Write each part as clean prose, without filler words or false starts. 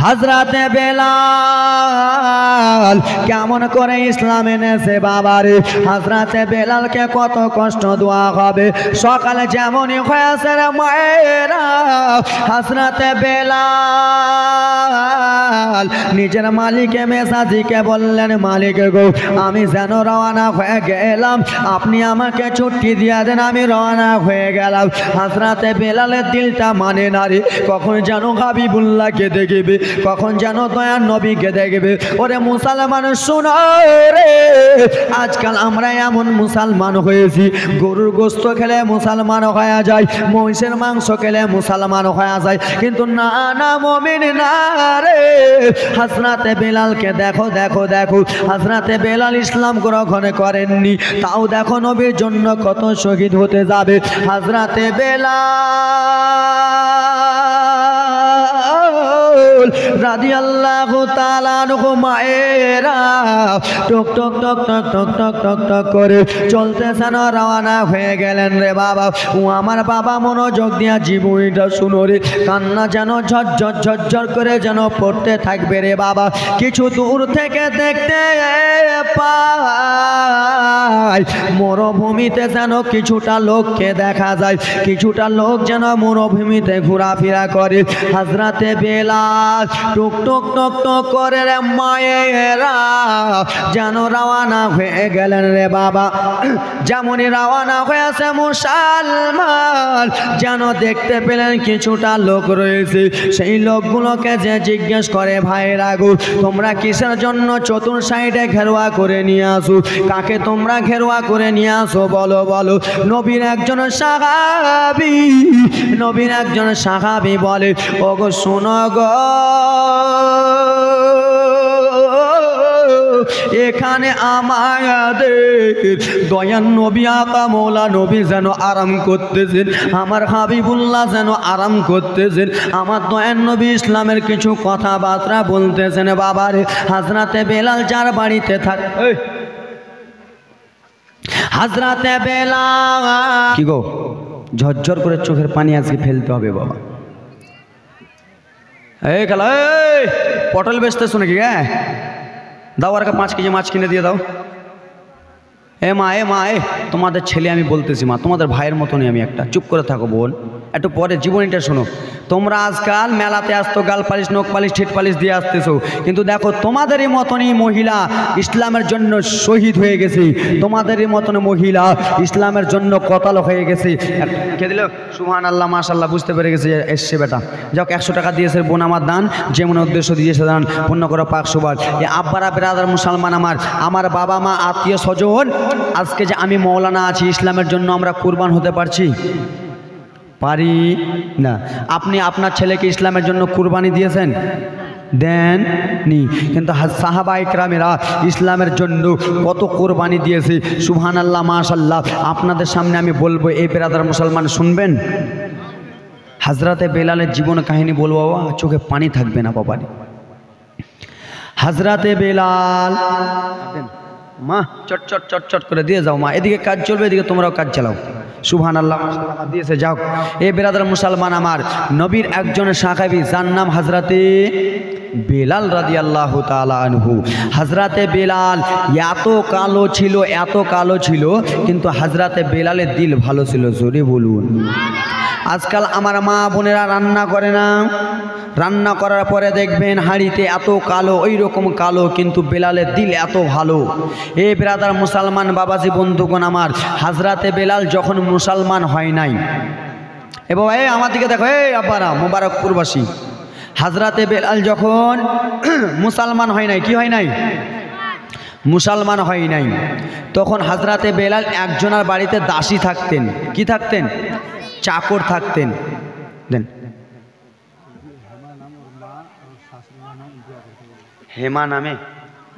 হযরতে বেলাল কেমন করে ইসলাম এনেছে বাবারে। হযরতে বেলালকে কত কষ্ট দেওয়া হবে। সকালে যেমনই হয়েছে রে মায়েরা, হযরতে বেলাল নিজের মালিকে মেসাজিকে বললেন, মালিক গো আমি যেন রওনা হয়ে গেলাম, আপনি আমাকে ছুটি দিয়ে দেন, আমি রওনা হয়ে গেলাম। হযরতে বেলালের দিলটা মানে না রে, কখন যেন হাবিবুল্লাহকে দেখবে, কখন যেন দয়ার নবীকে দেখবে। ওরে মুসলমান শোনো রে, আজকাল আমরা এমন মুসলমান হয়েছি, গরুর গোশত খেলে মুসলমান হয়ে যায়, মহিষের মাংস খেলে মুসলমান হয়ে যায়, কিন্তু না না মুমিন না রে। হযরতে বেলালকে দেখো দেখো দেখো, হযরতে বেলাল ইসলাম গ্রহণ করেননি, তাও দেখো নবীর জন্য কত শহীদ হতে যাবে। হযরতে বেলাল রাদিয়াল্লাহু তাআলা আনহু মায়েরা টক টক টক টক টক টক টক টক করে চলতেছেন, রওনা হয়ে গেলেন রে বাবা। ও আমার বাবা মনোযোগ দিয়া জীবনীটা শুনো রে, কান্না যেন ঝরঝর ঝরঝর করে যেন পড়তে থাকবে রে বাবা। কিছু দূর থেকে দেখতে পায় মরুভূমিতে যেন কিছুটা লোককে দেখা যায়, কিছুটা লোক যেন মরুভূমিতে ঘোরাফেরা করে। হযরতে বেলাল টুক টুক টক টক করে রে মায়েরা যেন রওনা হয়ে গেলেন রে বাবা। যেমনই রওনা হয়েছে মুসলমান যেন দেখতে পেলেন কিছুটা লোক রয়েছে, সেই লোকগুলোকে যে জিজ্ঞেস করে, ভাইরা গো তোমরা কিসের জন্য চতুর সাইডে ঘেরুয়া করে নিয়ে আসো, কাকে তোমরা ঘেরুয়া করে নিয়ে আসো বলো বলো। নবীর একজন সাহাবী, নবীর একজন সাহাবী বলে, ওগো শোনো গো, এখানে আমাদের দয়ান নবী আকা মৌলা নবী যেন আরাম করতেছেন, আমার হাবিবুল্লাহ যেন আরাম করতেছেন, আমার দয়ান নবী ইসলামের কিছু কথাবার্তা বলতেছেন বাবারে। হযরতে বেলাল যার বাড়িতে থাকে, হযরতে বেলাল কি গো ঝরঝর করে চোখের পানি আজকে ফেলতে হবে বাবা। এই গেল পটল বেচতেছো নাকি? হ্যাঁ দাও আর 5 কেজি মাছ কিনে দিয়ে দাও। এ মা তোমাদের ছেলে আমি বলতেছি মা, তোমাদের ভাইয়ের মতনই আমি একটা, চুপ করে থাকো বোন, একটু পরে জীবনীটা শোনো। তোমরা আজকাল মেলাতে আসতো গাল পালিশ নখ পালিশ ঠেট পালিশ দিয়ে আসতেছো, কিন্তু দেখো তোমাদেরই মতনই মহিলা ইসলামের জন্য শহীদ হয়ে গেছে, তোমাদেরই মতন মহিলা ইসলামের জন্য কতাল হয়ে গেছে। কে দিল? সুবহানাল্লাহ মাশাআল্লাহ, বুঝতে পেরে গেছে এসছে বেটা। যাক 100 টাকা দিয়েছে বোন আমার দান, যেমন উদ্দেশ্য দিয়েছে দান পূর্ণ করো পাক সুবাদ। এ আব্বারা বেরাদার মুসলমান আমার বাবা মা আত্মীয় স্বজন, আজকে যে আমি মৌলানা আছি ইসলামের জন্য আমরা কুরবান হতে পারছি? পারি না। আপনি আপনার ছেলেকে ইসলামের জন্য কুরবানি দিয়েছেন? দেননি। কিন্তু সাহাবা ইকরামেরা ইসলামের জন্য কত কোরবানি দিয়েছে, সুবহানাল্লাহ মাশাআল্লাহ। আপনাদের সামনে আমি বলবো, এই বেরাদার মুসলমান শুনবেন। হযরতে বেলালের জীবন কাহিনী বলবো বাবা, চোখে পানি থাকবে না বাবারে। হযরতে বেলাল মা চট চট চট চট করে দিয়ে যাও মা, এদিকে কাজ চলবে, এদিকে তোমরাও কাজ চালাও। সুবহানাল্লাহ মাশাআল্লাহ দিয়েছে। যাও এ বেরাদার মুসলমান আমার, নবীর একজন সাহাবী যার নাম হযরতে বেলাল রাদিয়াল্লাহু তাআলা আনহু। হযরতে বেলাল এত কালো ছিল, এত কালো ছিল, কিন্তু হযরতে বেলালের দিল ভালো ছিল, জোরে বলুন। আজকাল আমার মা বোনেরা রান্না করে না, রান্না করার পরে দেখবেন হাঁড়িতে এত কালো, ওই রকম কালো, কিন্তু বেলালের দিল এত ভালো। এ ব্রাদার মুসলমান বাবাজি বন্ধুগণ আমার, হযরতে বেলাল যখন মুসলমান হয় নাই, এ বাবা এই আমার দিকে দেখো, এই আব্বারা মোবারকপুরবাসী, হযরতে বেলাল যখন মুসলমান হয় নাই, কি হয় নাই? মুসলমান হয় নাই, তখন হযরতে বেলাল একজনের বাড়িতে দাসী থাকতেন। কি থাকতেন? চাকর থাকতেন। দেন হেমা নামে,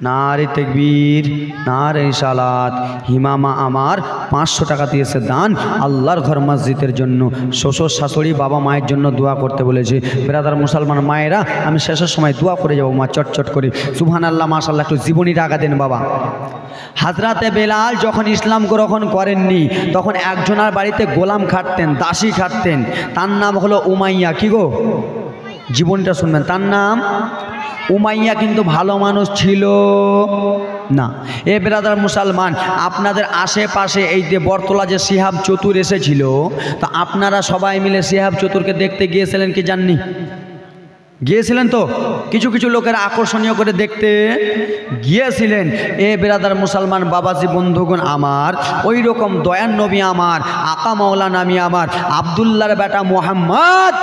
নারে তাকবীর, নারে সালাত। হিমামা আমার 500 টাকা দিয়েছে দান আল্লাহর ঘর মসজিদের জন্য, শ্বশুর শাশুড়ি বাবা মায়ের জন্য দোয়া করতে বলেছে। ব্রাদার মুসলমান মায়েরা, আমি শেষের সময় দোয়া করে যাবো মা, চটচট করে। সুবহানাল্লাহ মাশাআল্লাহ, একটু জীবনীর আগা দেন বাবা। হযরতে বেলাল যখন ইসলাম গ্রহণ করেননি, তখন একজনের বাড়িতে গোলাম খাটতেন, দাসী খাটতেন, তার নাম হলো উমাইয়া। কি গো? জীবনটা শুনবেন। তার নাম উমাইয়া, কিন্তু ভালো মানুষ ছিল না। এ ব্রাদার মুসলমান, আপনাদের আশেপাশে এই যে বরতলা যে শিহাব চতুর এসেছিল, তো আপনারা সবাই মিলে শিহাব চতুরকে দেখতে গিয়েছিলেন কি জাননি? গিয়েছিলেন তো? কিছু কিছু লোকের আকর্ষণীয় করে দেখতে গিয়েছিলেন। এ ব্রাদার মুসলমান বাবাজি বন্ধুগণ আমার, ওই রকম দয়ান নবী আমার, আকা মাওলানা আমি আমার আবদুল্লাহর বেটা মোহাম্মদ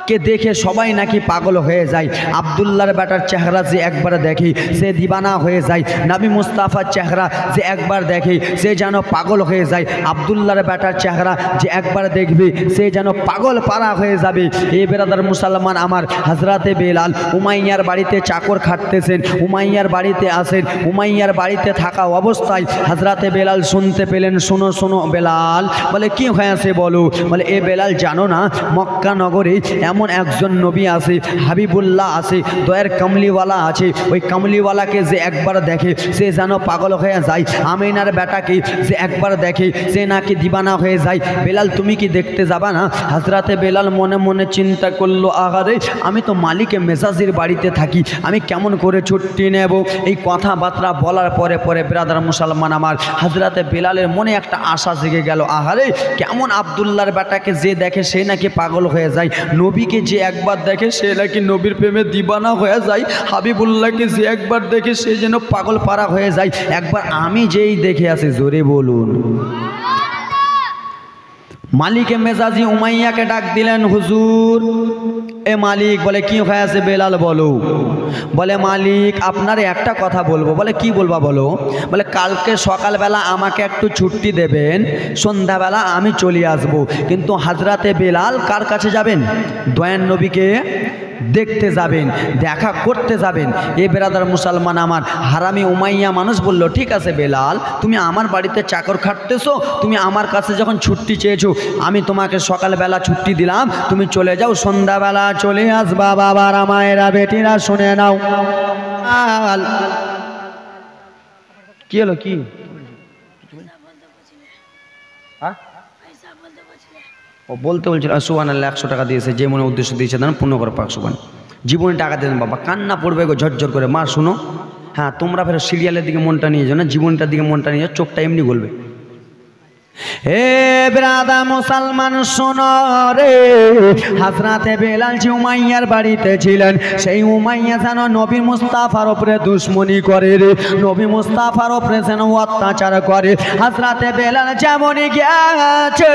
কে দেখে সবাই নাকি পাগল হয়ে যায়। আবদুল্লাহর বেটার চেহারা যে একবার দেখে সে দিবানা হয়ে যায়। নবী মুস্তাফার চেহারা যে একবার দেখে সে যেন পাগল হয়ে যায়। আবদুল্লাহর বেটার চেহারা যে একবার দেখবে সে যেন পাগল পারা হয়ে যাবে। এই বেরাদার মুসলমান আমার, হজরতে বেলাল উমাইয়ার বাড়িতে চাকর খাটতেছেন, উমাইয়ার বাড়িতে আসেন। উমাইয়ার বাড়িতে থাকা অবস্থায় হজরতে বেলাল শুনতে পেলেন, শোনো শোনো বেলাল, বলে কি হয়েছে বলো? বলে এ বেলাল জানো না মক্কা নগরে এমন একজন নবী আছে, হাবিবুল্লাহ আছে, দয়ার কামলিওয়ালা আছে। ওই কামলিওয়ালাকে যে একবার দেখে সে যেন পাগল হয়ে যায়। আমিনার বেটাকে যে একবার দেখে সে নাকি দিবানা হয়ে যায়। বেলাল তুমি কি দেখতে যাবা না? হজরতে বেলাল মনে মনে চিন্তা করলো, আহারে আমি তো মালিকে মেজাজির বাড়িতে থাকি, আমি কেমন করে ছুটি নেব? এই কথাবার্তা বলার পরে পরে ব্রাদার মুসলমান আমার, হজরতে বেলালের মনে একটা আশা জেগে গেল, আহারে কেমন আবদুল্লাহর বেটাকে যে দেখে সে নাকি পাগল হয়ে যায়, নবীকে যে একবার দেখে সে নাকি নবীর প্রেমে দিবানা হয়ে যায়, হাবিবুল্লাহকে যে একবার দেখে সে যেন পাগল পারা হয়ে যায়। একবার আমি যেই দেখে আসি, জোরে বলুন। মালিকে মেজাজি উমাইয়াকে ডাক দিলেন, হুজুর। এ মালিক, বলে কি হয়েছে বেলাল বলো? বলে মালিক আপনার একটা কথা বলবো। বলে কি বলবা বলো? বলে কালকে সকালবেলা আমাকে একটু ছুটি দেবেন, সন্ধ্যাবেলা আমি চলে আসব। কিন্তু হজরতে বেলাল কার কাছে যাবেন? দয়ান নবীকে দেখতে যাবেন, দেখা করতে যাবেন। এ বেরাদার মুসলমান আমার, হারামি উমাইয়া মানুষ বলল, ঠিক আছে বেলাল, তুমি আমার বাড়িতে চাকর খাটতেছো, তুমি আমার কাছে যখন ছুটি চেয়েছো আমি তোমাকে সকালবেলা ছুটি দিলাম, তুমি চলে যাও, সন্ধ্যাবেলা চলে আসবা। বাবারা মায়েরা বেটিরা শুনে নাও। কি হলো? কি ও বলতে বলছিল? সুবহানাল্লাহ, 100 টাকা দিয়েছে, যে মনে উদ্দেশ্য দিয়েছে যেন পূর্ণ করে পাক। সুবহান, জীবনে টাকা দেবেন বাবা, কান্না পড়বে গো ঝরঝর করে। মা শুনো, হ্যাঁ তোমরা ফের সিরিয়ালের দিকে মনটা নিয়ে যাও না, জীবনটার দিকে মনটা নিয়ে যাও, চোখটা এমনি বলবে। হে ব্রাদা মুসলমান শোনো রে, হযরতে বেলাল যে উমাইয়ার বাড়িতে ছিলেন, সেই উমাইয়া যেন নবী মুস্তাফার উপরে দুশমনি করে রে, নবী মুস্তাফার উপরে যেন অত্যাচার করে। হযরতে বেলাল যেমনই গেছে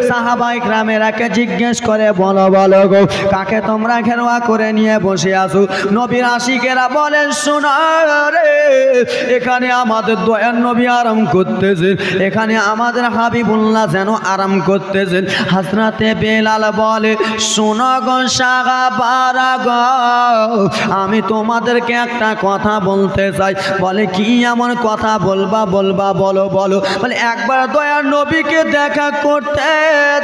সাহাবায়ে কেরামেরাকে জিজ্ঞেস করে, বলো বলো গো কাকে তোমরা ঘেরোয়া করে নিয়ে বসে আছো? নবীর আশিকেরা বলেন, শোনো রে, এখানে আমাদের দয়ার নবী আরাম করতেছেন, এখানে আমাদের হাবিবুল্লাহ যেন আরাম করতেছেন। হযরতে বেলাল বলে, শোনো গো সাহাবারা গো, আমি তোমাদেরকে একটা কথা বলতে চাই। বলে কি এমন কথা বলবা? বলবা বলো বলো। বলে একবার দয়ার নবীকে দেখা করতে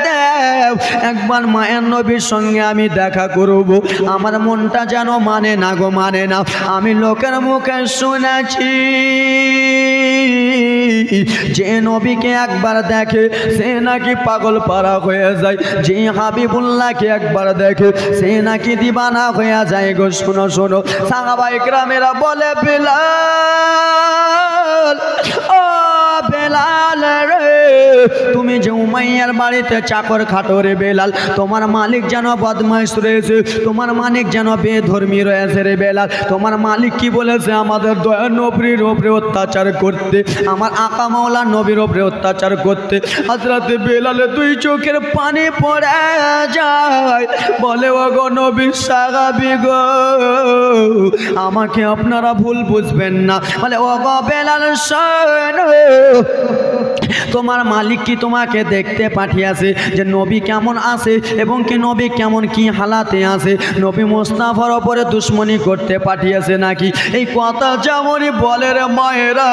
দেও, একবার মায়ের নবীর সঙ্গে আমি দেখা করব। আমার মনটা যেন মানে না গো, মানে না। আমি লোকের মুখে শুনেছি যে নবীকে একবার দেখে সে নাকি পাগল পারা হয়ে যায়, যে হাবিবুল্লাহকে একবার দেখে সে নাকি দিবানা হয়ে যায় গো। শোনো শোনো, সাহাবায়ে কেরামেরা বলে, বেলাল ও বেলাল রে, তুমি যে উমাইয়ার বাড়িতে চাকর খাটো রে বেলাল, তোমার মালিক যেন বদমাইশ রয়েছে, তোমার মালিক যেন বেধর্মী রয়েছে রে বেলাল। তোমার মালিক কি বলেছে? আমাদের দয়া নবীর উপরে অত্যাচার করতে, আমার আকা মাওলা নবীর উপরে অত্যাচার করতে। হযরতে বেলালে দুই চোখের পানি পড়ে যায়, বলে ও গো নবী সাহাবী গো, আমাকে আপনারা ভুল বুঝবেন না। বলে ও গো বেলাল শোনো, তোমার মালিক কি তোমাকে দেখতে পাঠিয়েছে যে নবী কেমন আছে এবং কি নবী কেমন কি হালাতে আছে? নবী মুস্তাফার উপরে দুশমনি করতে পাঠিয়েছে নাকি? এই কথা যেমনই বলে রে মায়েরা,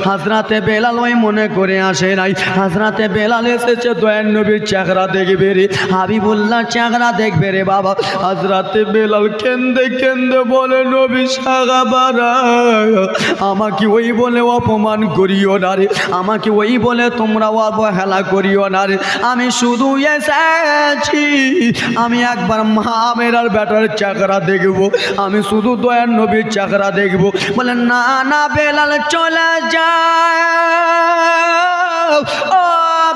হযরতে বেলাল ওই মনে করে আসে নাই। হযরতে বেলাল এসেছে দয়ার নবীর চেহারা দেখবে রে, হাবিবুল্লাহ চেহারা দেখবে রে বাবা। হযরতে বেলাল কেন্দে কেন্দে বলে, নবী সাহাবারা আমাকে ওই বলে অপমান করিও না রে, আমাকে ওই বলে তোমরা অবহেলা করিও না রে, আমি শুধু এসেছি, আমি একবার মা মেরার বেটার চাকরা দেখবো, আমি শুধু দয়ার নবীর চাকরা দেখবো। বলে না না বেলাল চলে যাও, ও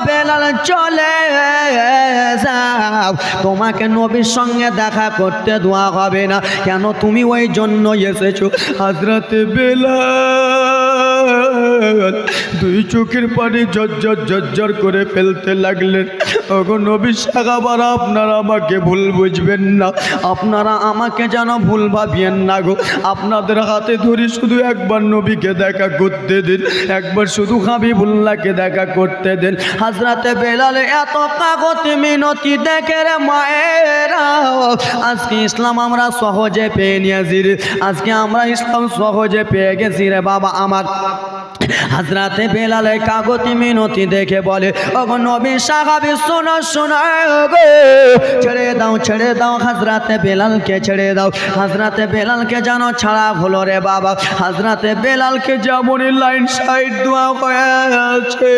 বেলাল চলে যাও, তোমাকে নবীর সঙ্গে দেখা করতে দেওয়া হবে না। কেন? তুমি ওই জন্য এসেছো। হযরতে বেলাল দুই চোখের পানি ঝরঝর ঝরঝর করে ফেলতে লাগলেন। ওগো নবী সাহাবার, আপনারা আমাকে ভুল বুঝবেন না, আপনারা আমাকে যেন ভুল ভাবিয়েন না গো। আপনাদের হাতে ধরি শুধু একবার নবীকে দেখা করতে দিন, একবার শুধু হাবিবুল্লাহকে দেখা করতে দেন। হযরতে বেলাল এত কাগতি মিনতি দেখে রে মায়েরা, আজকে ইসলাম আমরা সহজে পেয়ে নিয়েছি রে, আজকে আমরা ইসলাম সহজে পেয়ে গেছি রে বাবা আমার। হযরতে বেলাল কাগতি মিনতি দেখে বলে, ওগো নবী সাহাবী শোনো শোনো গো, ছেড়ে দাও ছেড়ে দাও, হযরতে বেলালকে ছেড়ে দাও। হযরতে বেলালকে যেন ছাড়া হলো রে বাবা। হযরতে বেলালকে যেমনই লাইন সাইড দেওয়া হয়েছে,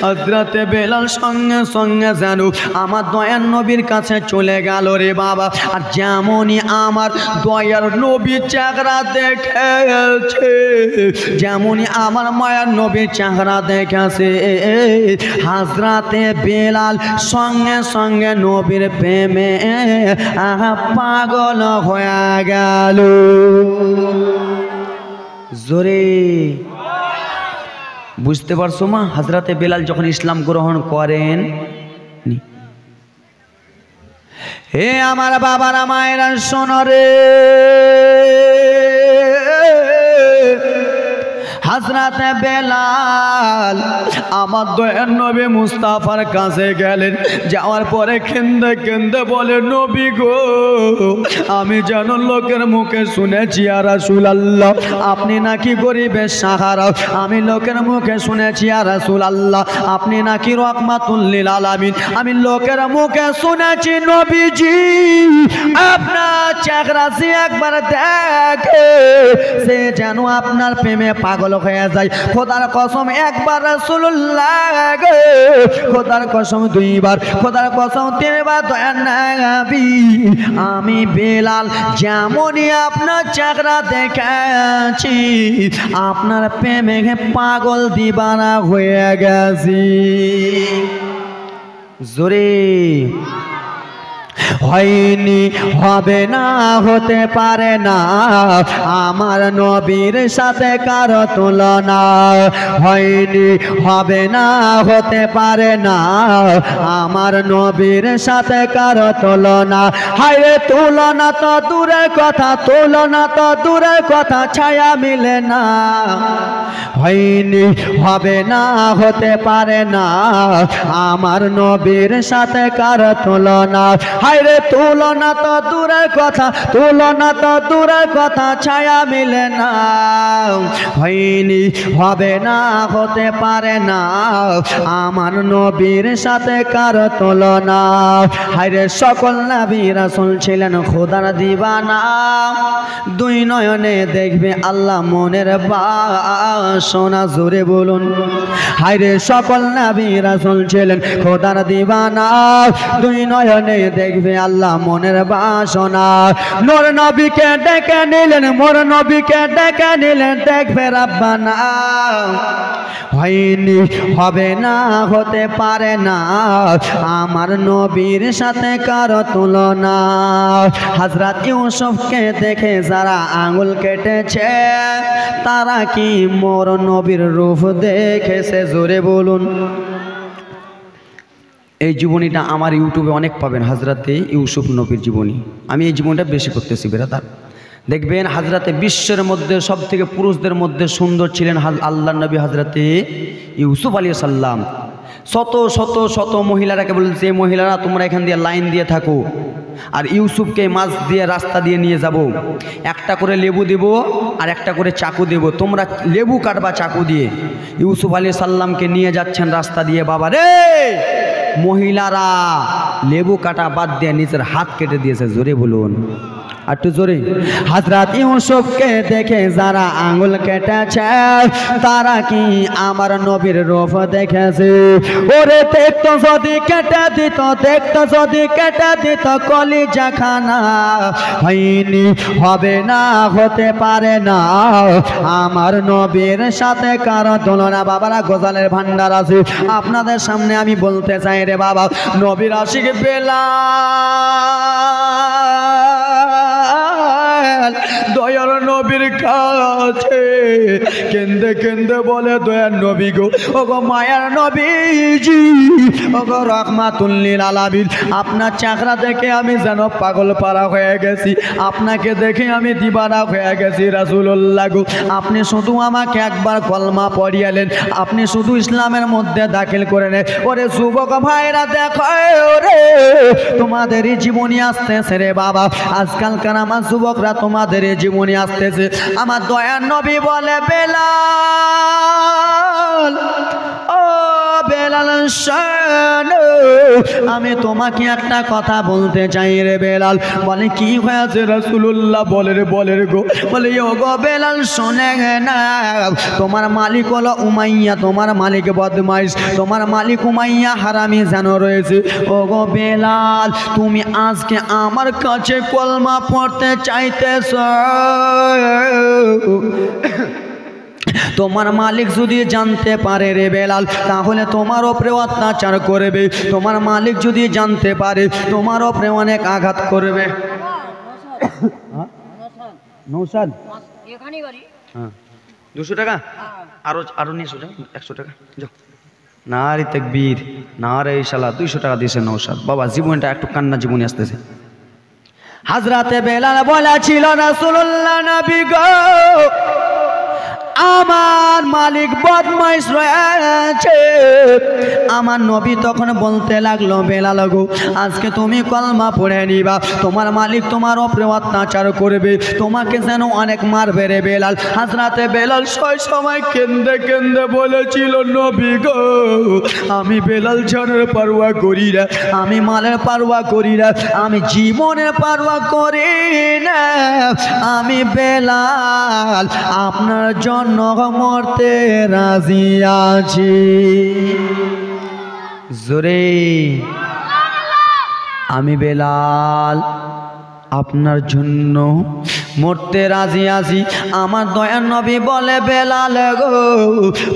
হযরতে বেলাল সঙ্গে সঙ্গে যেন আমার দয়ার নবীর কাছে চলে গেল রে বাবা। আর যেমনই আমার দয়ার নবী চেহারা দেখেছে, যেমনই আমার মায়ার নবীর চেহারা দেখেছে, হযরতে বেলাল সঙ্গে সঙ্গে নবীর প্রেমে পাগল হয়ে গেল। জোরে বুঝতে পারছো মা? হযরতে বেলাল যখন ইসলাম গ্রহণ করেন, হে আমার বাবারা মায়েরা শোনো রে, হযরতে বেলাল আমার দয়ার নবী মুস্তাফার কাছে গেলেন। যাওয়ার পরে কেন্দে কেন্দে বলে, নবী গো, আমি যেন লোকের মুখে শুনেছি ইয়া রাসূলুল্লাহ আপনি নাকি গরিবের সাহারা, আমি লোকের মুখে শুনেছি ইয়া রাসূলুল্লাহ আপনি নাকি রাহমাতুল লিল আলামিন, আমি লোকের মুখে শুনেছি নবীজি আপনার চেহারা যে একবার দেখে সে যেন আপনার প্রেমে পাগল হয়ে যায়। খোদার কসম একবার রাসূলুল্লাহ গো, খোদার কসম দুইবার, খোদার কসম তিনবার দয়ার নবী আমি বেলাল যেমনই আপনার চেহারা দেখেছি আপনার প্রেমে পাগল দিবানা হয়ে গেছি। জোরে হয়নি, হবে না, হতে পারে না আমার নবীর সাথে কারো তুলনা, হয়নি, হবে না, হতে পারে না আমার নবীর সাথে কারো তুলনা। হায় তুলনা তো দূরের কথা, তুলনা তো দূরের কথা, ছায়া মিলে না। হয়নি, হবে না, হতে পারে না আমার নবীর সাথে কারো তুলনা। হায় রে তুলনা তো দূরের কথা, তুলনা তো দূরের কথা, ছায়া মিলে না। হয়নি, হবে না, হতে পারে না আমার নবীর সাথে কারো তুলনা। হায় রে সকল নবী রাসূল ছিলেন খোদার দিবানা, দুই নয়নে দেখবে আল্লাহ মনের বাসনা। জোরে বলুন। হায় রে সকল নবী রাসূল ছিলেন খোদার দিবানা, দুই নয়নে দেখবে আল্লাহ মনের বাসনা। নূর নবীকে ডেকে নিলেন, মোর নবীকে ডেকে নিলেন, দেখবে রাব্বানা। হয়নি, হবে না, হতে পারে না আমার নবীর সাথে কারো তুলনা। হযরত ইউসুফকে দেখে যারা আঙুল কেটেছে তারা কি মোর নবীর রূপ দেখেছে? জোরে বলুন। এই জীবনীটা আমার ইউটিউবে অনেক পাবেন, হযরতে ইউসুফ নবীর জীবনী। আমি এই জীবনটা বেশি করতেছি বেরাদার। দেখবেন হযরতে বিশ্বের মধ্যে সব থেকে পুরুষদের মধ্যে সুন্দর ছিলেন আল্লাহর নবী হযরতে ইউসুফ আলাইহিস সালাম। শত শত শত মহিলারাকে বলছে, মহিলারা তোমরা এখান দিয়ে লাইন দিয়ে থাকো, আর ইউসুফকে মাছ দিয়ে রাস্তা দিয়ে নিয়ে যাব, একটা করে লেবু দেব আর একটা করে চাকু দেব, তোমরা লেবু কাটবা চাকু দিয়ে। ইউসুফ আলাইহিস সালামকে নিয়ে যাচ্ছেন রাস্তা দিয়ে, বাবা রে মহিলারা লেবু কাটা বাদ দিয়ে নিজের হাত কেটে দিয়েছে। জোরে বলুন। একটু জোরে। হযরত ইউসুফকে দেখে যারা আঙ্গুল কেটেছে তারা কি আমার নবীর রূপ দেখেছে? ওরে দেখতো যদি কেটে দিত, দেখতো যদি কেটে দিত কলিজা খানা, হয়নি হবে না, হতে পারে না আমার নবীর সাথে কারো তুলনা। বাবারা গজালের ভান্ডার আছে আপনাদের সামনে আমি বলতে চাই রে বাবা, নবীর আশিক বেলাল দয়ার নবীর কাছে কেন্দে কেন্দে বলে, দয়ার নবী গো, ওগো মায়ার নবীজি, ওগো রাহমাতুল লিল আলামিন, আপনার চেহারা দেখে আমি যেন পাগল পারা হয়ে গেছি, আপনাকে দেখে আমি দিবানা হয়ে গেছি রাসূলুল্লাহ গো। আপনি শুধু আমাকে একবার কলমা পড়িয়ালেন, আপনি শুধু ইসলামের মধ্যে দাখিল করে নেন। ওরে যুবক ভাইরা দেখো রে, তোমাদেরই জীবনী আসতেছে রে বাবা, আজকালকার আমার যুবকরা তোমাদের জীবনী আসতেছে। আমার দয়ার নবী বলে, বেলাল ও বেলাল শোনো, আমি তোমাকে একটা কথা বলতে চাই রে বেলাল। বলে কি হয়েছে রাসূলুল্লাহ? বলে রে বলে রে গো। বলে ও গো বেলাল শোনে না, তোমার মালিক হলো উমাইয়া, তোমার মালিক বদমাইশ, তোমার মালিক উমাইয়া হারামি যেন রয়েছে। ও গো বেলাল, তুমি আজকে আমার কাছে কলমা পড়তে চাইতেছ, তোমার মালিক যদি জানতে পারে রে বেলাল তাহলে তোমার ওপরে অত্যাচার করবে, তোমার মালিক যদি জানতে পারে তোমার ওপরে অনেক আঘাত করবে। নৌসাদ হ্যাঁ 200 টাকা আরো নিয়ে 100 টাকা যাও। না রে তাকবীর, না রে ইনশাআল্লাহ 200 টাকা দিয়েছে নৌসাদ। বাবা জীবনটা একটু কান্না জীবনী আসতেছে। হযরতে বেলাল বলেছিল, রাসূলুল্লাহ নবী গো, আমার মালিক বদমাইশ রয়েছে। আমার নবী তখন বলতে লাগলো, বেলাল গো, আজকে তুমি কলমা পড়ে নিবা, তোমার মালিক তোমার উপরে অত্যাচার করবে, তোমাকে যেন অনেক মারবে রে বেলাল। হযরতে বেলাল সেই সময় কেন্দে কেন্দে বলেছিল, নবী গো, আমি বেলাল জানের পারওয়া করি না, আমি মালের পারওয়া করি না, আমি জীবনের পারওয়া করি না, আমি বেলাল আপনার জন্য মরতে রাজি আছি। জোরে আমি বেলাল আপনার জন্য মরতে রাজি আছি। আমার দয়ার নবী বলে, বেলাল গো,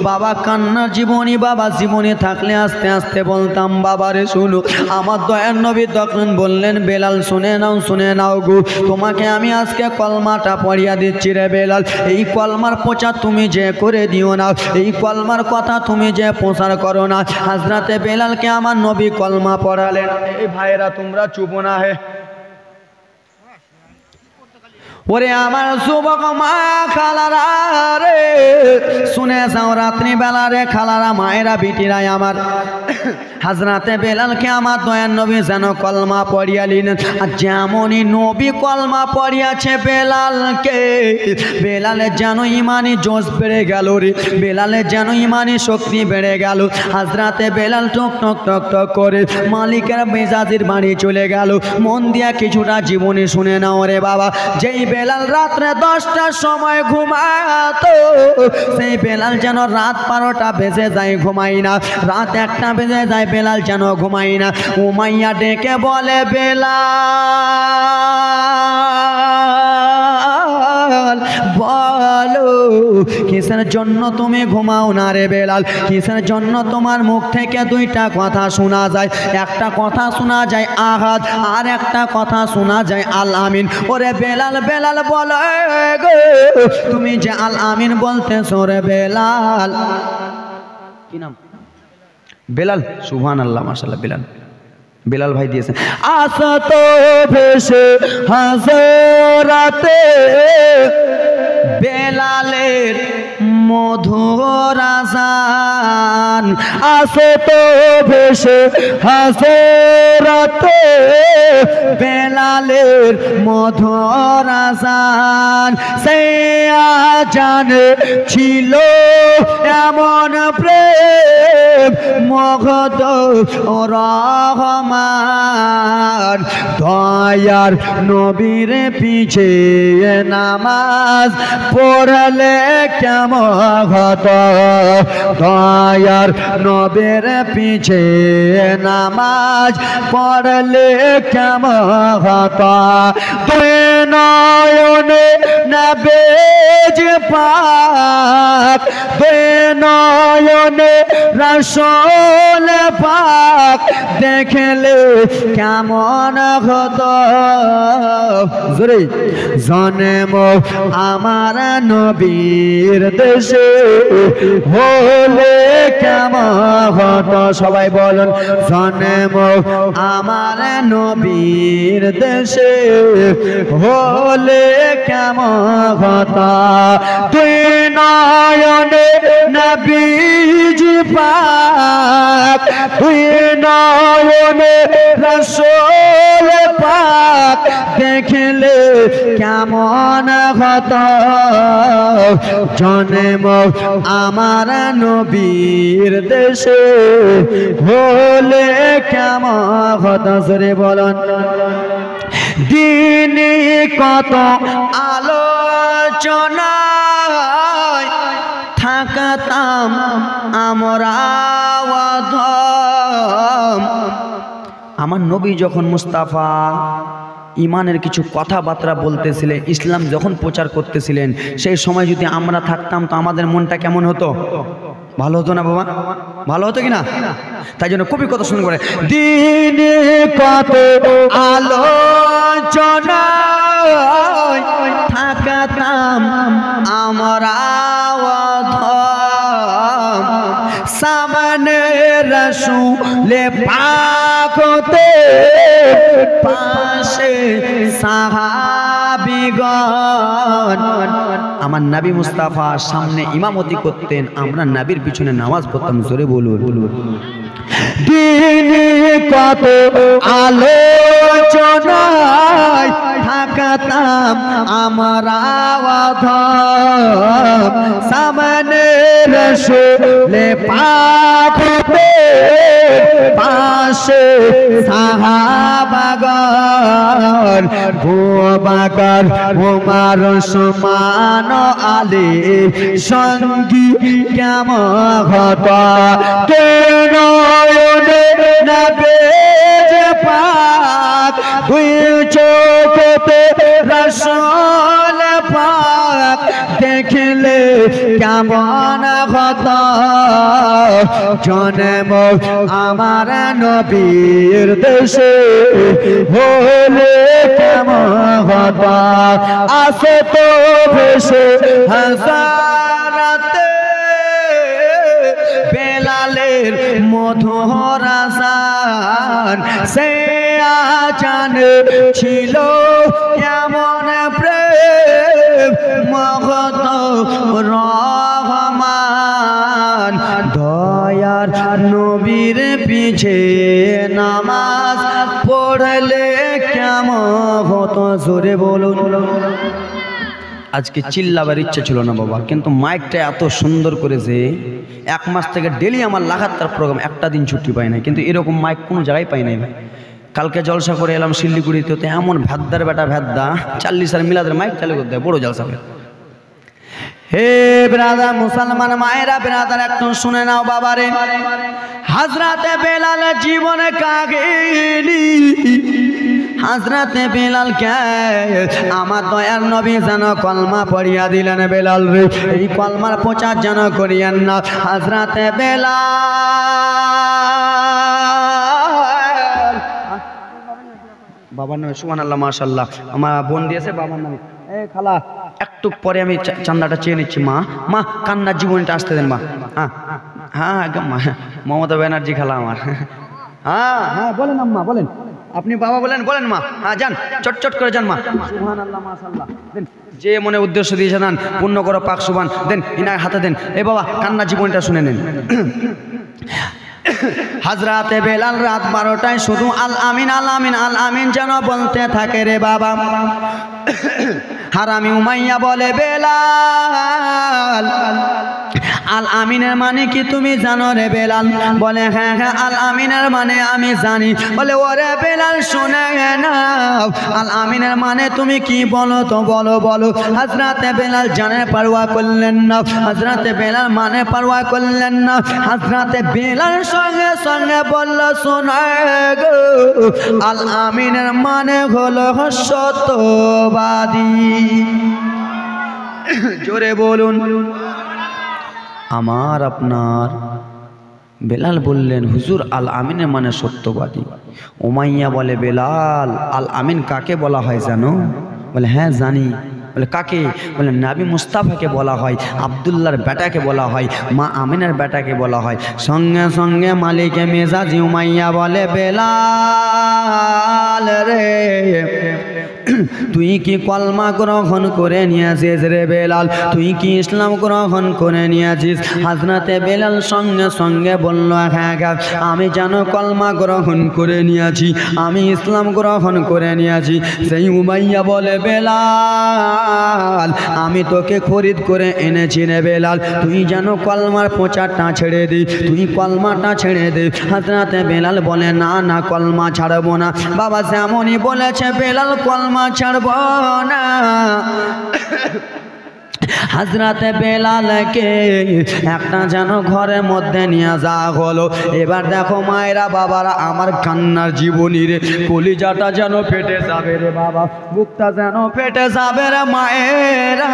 বাবা কান্নার জীবনী, বাবা জীবনী থাকলে আস্তে আস্তে বলতাম বাবারে শুনো। আমার দয়ার নবী তখন বললেন, বেলাল শুনে নাও, শুনে নাও গো, তোমাকে আমি আজকে কলমাটা পড়িয়া দিচ্ছি রে বেলাল, এই কলমার প্রচার তুমি যে করে দিও না, এই কলমার কথা তুমি যে প্রচার করো না। হযরতে বেলালকে আমার নবী কলমা পড়ালেন। এই ভাইরা তোমরা চুপ না হে। ওরে আমার যুবক মা খালারা রে, শুনে যাও রাত্রি বেলা রে খালারা, মায়েরা বিটিরা আমার, হযরতে বেলালকে আমার দয়ার নবী যেন কলমা পড়িয়ালেন। আর যেমনই নবী কলমা পড়িয়াছে বেলালকে, বেলালের যেন ইমানি জোশ বেড়ে গেল রে, বেলালের যেন ইমানি শক্তি বেড়ে গেল। হযরতে বেলাল টক টক টক টক করে মালিকের মেজাজের বাড়ি চলে গেল। মন দিয়া কিছুটা জীবনী শুনে নাও রে বাবা। যেই বেলাল রাত্রে 10টার সময় ঘুমাতো, সেই বেলাল যেন রাত 12টা বেজে যায় ঘুমাই না, রাত 1টা বেজে যায় বেলাল যেন ঘুমাই না। উমাইয়া ডেকে বলে, বেলাল বলো কিসের জন্য তুমি ঘুমাও না রে বেলাল, কিসের জন্য তোমার মুখ থেকে 2টা কথা শোনা যায়, একটা কথা শোনা যায় আহাদ, আর একটা কথা শোনা যায় আল আমিন। ওরে বেলাল, বেলাল বলো গো, তুমি যে আল আমিন বলতেছো রে বেলাল, কি নাম? বেলাল, সুবহানাল্লাহ, মাশাআল্লাহ, বেলাল, বেলাল ভাই দিয়েছেন। আসা তো ভেসে হাজরাতে বেলালের মধুর আজান আসে তো ভেসে হাসরাতে বেলালের মধুর আজান সে আজান ছিল এমন প্রেম মগধ রহমান দয়ার নবীর পিছে নামাজ পড়লে কেমন হতো দয়ার নবীর পিছে নামাজ পড়লে কেমন হতো দুই নয়নে নবীজ পাক দুই নয়নে রাসূল পাক দেখলে কেমন হতো জোরে জন্ম আমার নবীর দেশে হলে কেমন হতো সবাই বলুন জন্ম আমার নবীর দেশে হলে কেমন হতো দুই নয়নে নবীজ পাক দুই নয়নে রাসূল পাক দেখলে কেমন হতো জন্ম আমার নবীর দেশে হলে কেমন হতো জোরে বলুন দিনে কত আলোচনায় থাকতাম আমরা অধম আমার নবী যখন মুস্তাফা ইমানের কিছু কথাবার্তা বলতেছিলেন ইসলাম যখন প্রচার করতেছিলেন সেই সময় যদি আমরা থাকতাম তো আমাদের মনটা কেমন হতো ভালো হতো না বাবা ভালো হতো কিনা তাই জন্য কবি কত সুন্দর করে দিনে কত আলোচনায় থাকতাম আমরা অধম সামনে রাসূলে পাক হতে পাশে সাহাবীগণ আমার নবী মুস্তাফা সামনে ইমামতি করতেন আমরা নবীর পিছনে নামাজ পড়তাম জোরে বলুন দিনে কত আলোচনায় থাকতাম আমরা অধম সামনে রাসূলে পাক হতে পাশে সাহাবাগণ বুবকর ওমর ওসমান আলী সঙ্গী কেমন হতো নয়নে নবীজ পাক দুই চোখে রাসূল পাক দেখলে কেমন হতো জন্ম আমার নবীর দেশে হলে কেমন হতো আসে তো ভেসে হাসরাতে বেলালের মধুর আজান সে আজান ছিল এমন প্রেম মগধ রহমান দয়ার নবীর পিছে নামাজ পড়লে কেমন হতো জোরে বলুন আজকে চিল্লাবার ইচ্ছা ছিল না বাবা কিন্তু মাইকটা এত সুন্দর করেছে এক মাস থেকে ডেলি আমার লাগাতার প্রোগ্রাম একটা দিন ছুটি পাই না কিন্তু এরকম মাইক কোনো জায়গায় পাই নাই ভাই কালকে জলসা করে এলাম শিলিগুড়িতে তো এমন ভ্যাদ্দার বেটা ভ্যাদ্দা 40 আর মিলাদের মাইক চালু করতে বড় জলসা করে হে ব্রাদার মুসলমান মায়েরা ব্রাদার একটু শুনে নাও বাবারে হযরতে বেলাল জীবনে কাহিনী হযরতে বেলাল কে আমার দয়ার নবী যেন কলমা পড়িয়া দিলেন বেলাল রে এই কলমার প্রচার যেন করিয়েন না হযরতে বেলাল বাবার নামে সুবহানাল্লাহ মাশাআল্লাহ আমার বোন দিয়েছে বাবার নামে এই খালা একটু পরে আমি চান্দাটা চেয়ে নিচ্ছি মা মা কান্নার জীবনটা আসতে দেন মা হ্যাঁ হ্যাঁ একদম মমতা ব্যানার্জি খালা আমার হ্যাঁ হ্যাঁ বলেন আম্মা বলেন আপনি বাবা বলেন, বলেন মা। হ্যাঁ যান, চটচট করে যান মা। সুবহানাল্লাহ, মাশাআল্লাহ। দেন, যে মনে উদ্দেশ্য দিয়েছে দেন, পূর্ণ করো পাক সুবহান। দেন, ইনার হাতে দেন। এ বাবা কান্না জীবনটা শুনে নেন। হাজরাতে বেলাল রাত 12টায় শুধু আল আমিন আল আমিন আল আমিন যেন বলতে থাকে রে বাবা। হারামি উমাইয়া বলে, বেলাল আল আমিনের মানে কি তুমি জানো রে বেলাল? বলে হ্যাঁ হ্যাঁ আল আমিনের মানে আমি জানি। বলে ওরে বেলাল শুনে নাও, আল আমিনের মানে তুমি কি বলো তো বলো বলো। হযরতে বেলাল জানের পারওয়া করলেন না, হযরতে বেলাল মানে পারওয়া করলেন না। হযরতে বেলাল সঙ্গে সঙ্গে বলল, শোনো গো, আল আমিনের মানে হলো সত্যবাদী। জোরে বলুন। আমার আপনার বেলাল বললেন, হুজুর আল আমিনের মানে সত্যবাদী। উমাইয়া বলে, বেলাল আল আমিন কাকে বলা হয় জানো? বলে হ্যাঁ জানি। বলে কাকে? বলে নবী মুস্তাফাকে বলা হয়, আব্দুল্লাহর বেটাকে বলা হয়, মা আমিনের বেটাকে বলা হয়। সঙ্গে সঙ্গে মালিকে মেজাজি উমাইয়া বলে, বেলাল রে, তুই কি কলমা গ্রহণ করে নিয়েছিস রে বেলাল? তুই কি ইসলাম গ্রহণ করে নিয়েছিস? হযরতে বেলাল সঙ্গে সঙ্গে বলল, হ্যাঁ হ্যাঁ আমি যেন কলমা গ্রহণ করে নিয়েছি, আমি ইসলাম গ্রহণ করে নিয়েছি। সেই উমাইয়া বলে, বেলাল আমি তোকে খরিদ করে এনেছি রে বেলাল, তুই যেন কলমার প্রচারটা ছেড়ে দে, তুই কলমাটা ছেড়ে দে। হযরতে বেলাল বলে, না না কলমা ছাড়বো না। বাবা যেমনই বলেছে বেলাল কলমা ছাড়ব না। হযরতে বেলালকে একটা যেন ঘরের মধ্যে নিয়ে যাওয়া হলো। এবার দেখো মায়েরা বাবারা, আমার কান্নার জীবনী রে, কলিজাটা যেন ফেটে যাবে রে বাবা, বুকটা যেন ফেটে যাবে রে মায়েরা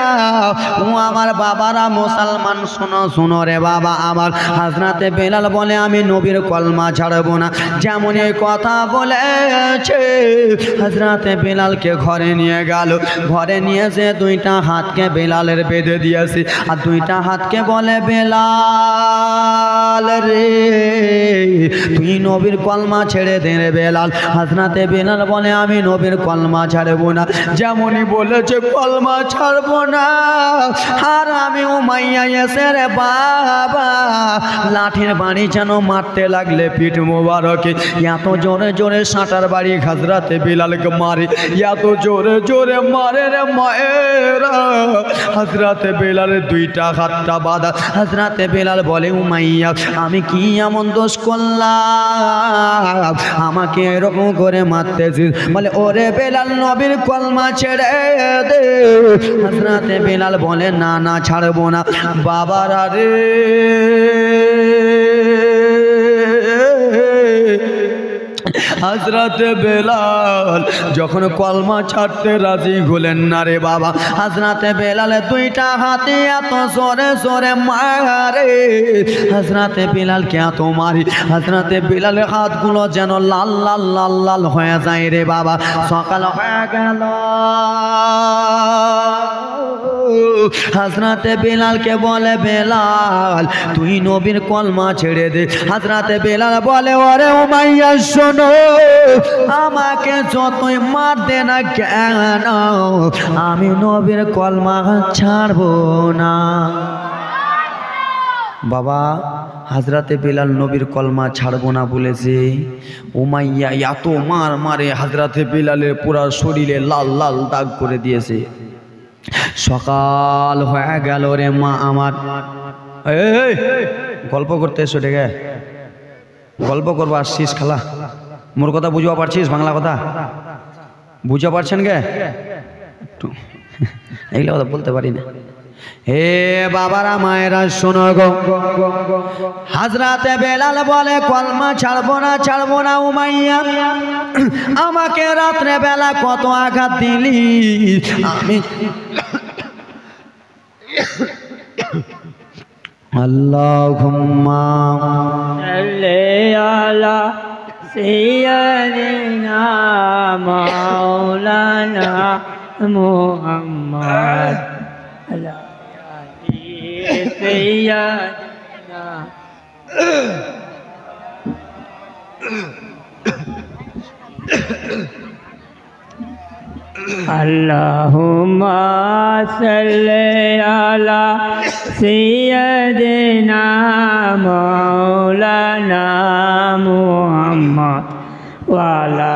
ও আমার বাবারা। মুসলমান শোনো শোনো রে বাবা আমার। হযরতে বেলাল বলে, আমি নবীর কলমা ছাড়বো না। যেমন এই কথা বলেছে, হযরতে বেলালকে ঘরে নিয়ে গেল। ঘরে নিয়ে যে দুইটা হাতকে বেলালের বেঁধে দিয়েছে, আর দুইটা হাতকে বলে, বেলাল রে তুই নবীর কলমা ছেড়ে দে রে বেলাল। হযরতে বেলাল বলে, আমি নবীর কলমা ছাড়বো না। যেমনই বলেছে কলমা ছাড়বো না। আর আমি উমাইয়া এসে রে বাবা লাঠির বাড়ি যেন মারতে লাগলে পিঠ মোবারকে। এত জোরে জোরে সাঁটার বাড়ি হযরতে বেলালকে মারে, এত জোরে জোরে মারে রে মায়েরা। হযরতে বেলালের দুইটা হাতটা বাঁধা। হযরতে বেলাল বলে, উমাইয়া আমি কি এমন দোষ করলাম আমাকে এরকম করে মারতেছিস? বলে, ওরে বেলাল নবীর কলমা ছেড়ে দে। হযরতে বেলাল বলে, না না ছাড়বো না। বাবারা রে, হযরতে বেলাল যখন কলমা ছাড়তে রাজি হলেন না রে বাবা, হযরতে বেলালের দুইটা হাতে এত জোরে জোরে মারে। হযরতে বেলালকে এত মারি, হযরতে বেলালের হাতগুলো যেন লাল লাল লাল লাল হয়ে যায় রে বাবা। সকাল হয়ে গেল। হযরতে বেলালকে বলে, বেলাল তুই নবীর কলমা ছেড়ে দে। হযরতে বেলাল বলে, ওরে উমাইয়া শোনো, আমাকে যতই মার দে না কেন আমি নবীর কলমা ছাড়বো না। বাবা হযরতে বেলাল নবীর কলমা ছাড়বো না বলেছে। উমাইয়া এত মার মারে হযরতে বেলালের পুরা শরীরে লাল লাল দাগ করে দিয়েছে। সকাল হয়ে গেল রে মা আমার। এই গল্প করতে এসো, ডেকে গল্প করবো আসছিস খালা? মোর কথা বুঝবা পারছিস? বাংলা কথা বুঝা পারছেন গে? এইগুলো কথা বলতে পারি না। হে বাবারা মায়েরা শোনো গো, হযরতে বেলাল বলে, কলমা ছাড়বো না ছাড়বো না। উমাইয়া আমাকে রাত্রে বেলা কত আঘাত দিলি, আমি আল্লাহুম্মা সাল্লি আলা সাইয়্যিদিনা মাওলানা মুহাম্মদ আলা সাইয়্যিদিনা। अल्लाहुम्मा सल्ली अला सय्यदिना मौलाना मुहम्मद व अला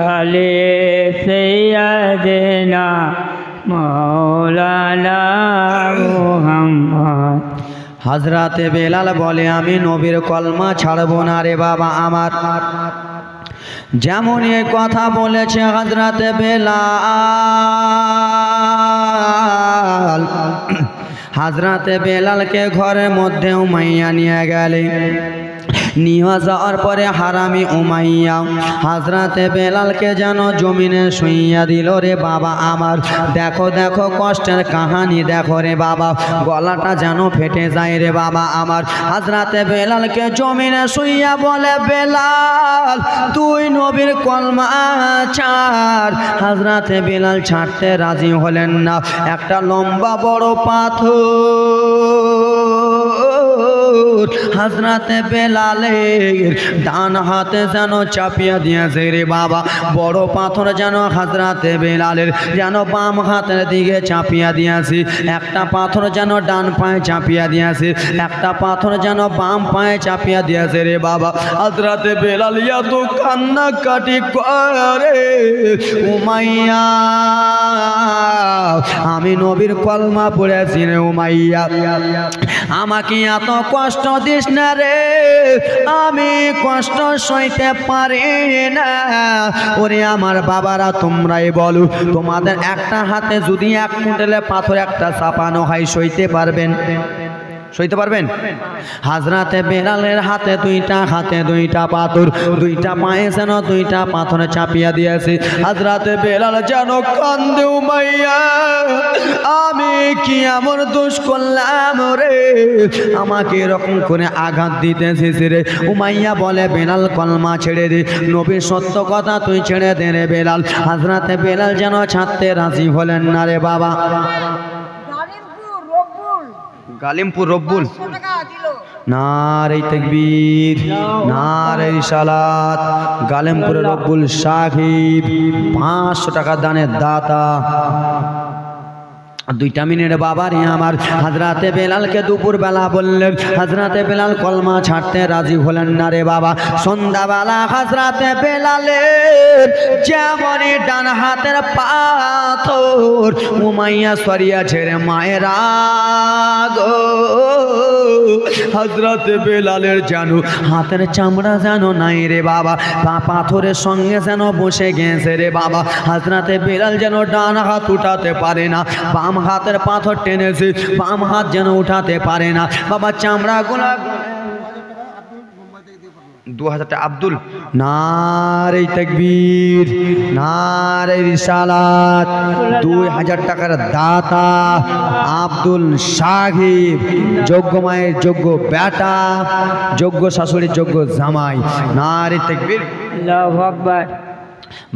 आलि सय्यदिना मौलाना मुहम्मद। हजरते बेलाल बोले आमी नबीर कलमा छाड़बो ना रे बाबा आमार। যেমন এই কথা বলেছে হযরতে বেলাল, হযরতে বেলালকে ঘরের মধ্যে উমাইয়া নিয়ে গেলে। নিয়ে যাওয়ার পরে হারামি উমাইয়া হযরতে বেলালকে যেন জমিনে শুইয়া দিল রে বাবা আমার। দেখো দেখো কষ্টের কাহানি দেখো রে বাবা, গলাটা যেন ফেটে যায় রে বাবা আমার। হযরতে বেলালকে জমিনে শুইয়া বলে, বেলাল তুই নবীর কলমা ছাড়। হযরতে বেলাল ছাড়তে রাজি হলেন না। একটা লম্বা বড় পাথর হযরতে বেলালের ডান হাতে যেন চাপিয়া দিয়েছে রে বাবা। বড় পাথর যেন হযরতে বেলালের যেন বাম হাতের দিকে চাপিয়া দিয়েছে। একটা পাথর যেন ডান পায়ে চাপিয়া দিয়েছে, একটা পাথর যেন বাম পায়ে চাপিয়া দিয়েছে রে বাবা। হযরতে বেলাল এত কান্নাকাটি করে, উমাইয়া আমি নবীর কলমা পড়েছি রে উমাইয়া, আমাকে এত কষ্ট দিস না রে, আমি কষ্ট সইতে পারি না। ওরে আমার বাবারা তোমরাই বলো, তোমাদের একটা হাতে যদি 1 কুইন্টালে পাথর একটা চাপানো হয় সইতে পারবেন? সইতে পারবেন? হযরতে বেলালের হাতে দুইটা পাথর, দুইটা পায়ে যেন দুইটা পাথর চাপিয়া দিয়েছে। হযরতে বেলাল যেন কান্দে, উমাইয়া আমি কি এমন দোষ করলাম রে, আমাকে এরকম করে আঘাত দিতেছিস রে। উমাইয়া বলে, বেলাল কলমা ছেড়ে দে, নবীর সত্য কথা তুই ছেড়ে দে রে বেলাল। হযরতে বেলাল যেন ছাড়তে রাজি হলেন না রে বাবা। গালিমপুর রব্বুল, নারে তাকবীর, নারে রিসালাত। গালিমপুর রব্বুল সাহিব 500 টাকা দানের দাতা। 2 মিনিট বাবা রে আমার। হযরতে বেলালকে দুপুর বেলা বললেন, হযরতে বেলাল কলমা ছাড়তে রাজি হলেন না রে বাবা। সন্ধ্যাবেলা হযরতে বেলালের যেমনই ডান হাতের পাথর উমাইয়া সরিয়া ছেড়ে মায়েরা গো, হযরতে বেলালের যেন হাতের চামড়া যেন নাই রে বাবা, পাথরের সঙ্গে যেন বসে গেছে রে বাবা। হযরতে বেলাল যেন ডান হাত উঠাতে পারে না, বাম হাতের পাথর টেনেছে, বাম হাত যেন উঠাতে পারে না বাবা। চামড়া গুলা 2000 টাকা আব্দুল, নারে তাকবীর, নারে রিসালাত। 2000 টাকার দাতা আব্দুল সাহিব, যোগ্য মায়ের যোগ্য বেটা, যোগ্য শাশুড়ির যোগ্য জামাই। নারে তাকবীর, আল্লাহু আকবার।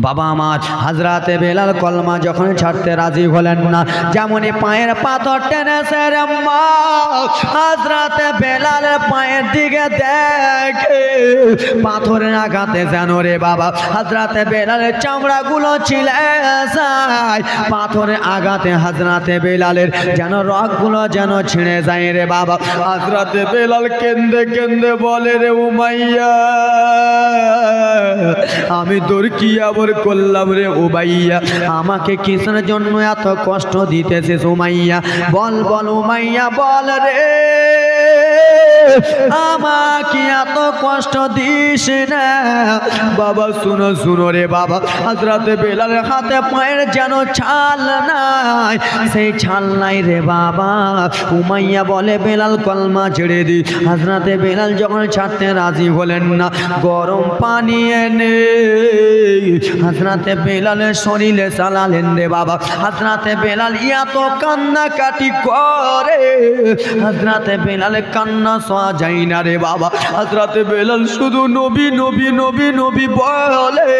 বাবা আমার হযরতে বেলাল কলমা যখন ছাড়তে রাজি হলেন না, যেমনই পায়ের পাথর টেনেছে রে মা, হযরতে বেলালের পায়ের দিকে দেখে পাথরের আঘাতে যেন রে বাবা হযরতে বেলালের চামড়াগুলো ছিলে যায়। পাথরের আঘাতে হযরতে বেলালের যেন রগগুলো যেন ছিঁড়ে যায় রে বাবা। হযরতে বেলাল কেঁদে কেঁদে বলে, রে উমাইয়া আমি তোর কি আবার করলাম রে উমাইয়া, আমাকে কিসের জন্য এত কষ্ট দিতেছিস উমাইয়া, বল বল উমাইয়া বল রে, আমাকে এত কষ্ট দিস না। বাবা শুনো শুনো রে বাবা, হযরতে বেলালের হাতে পায়ের যেন ছাল নাই, সেই ছাল নাই রে বাবা। উমাইয়া বলে, বেলাল কলমা ছেড়ে দি। হযরতে বেলাল যখন ছাড়তে রাজি হলেন না, গরম পানি এনে হযরতে বেলালের শরীরে চালালেন রে বাবা। হযরতে বেলাল এত কান্নাকাটি করে, হযরতে বেলালের কান্না সওয়া যায় না রে বাবা। হযরতে বেলাল শুধু নবী নবী নবী নবী বলে,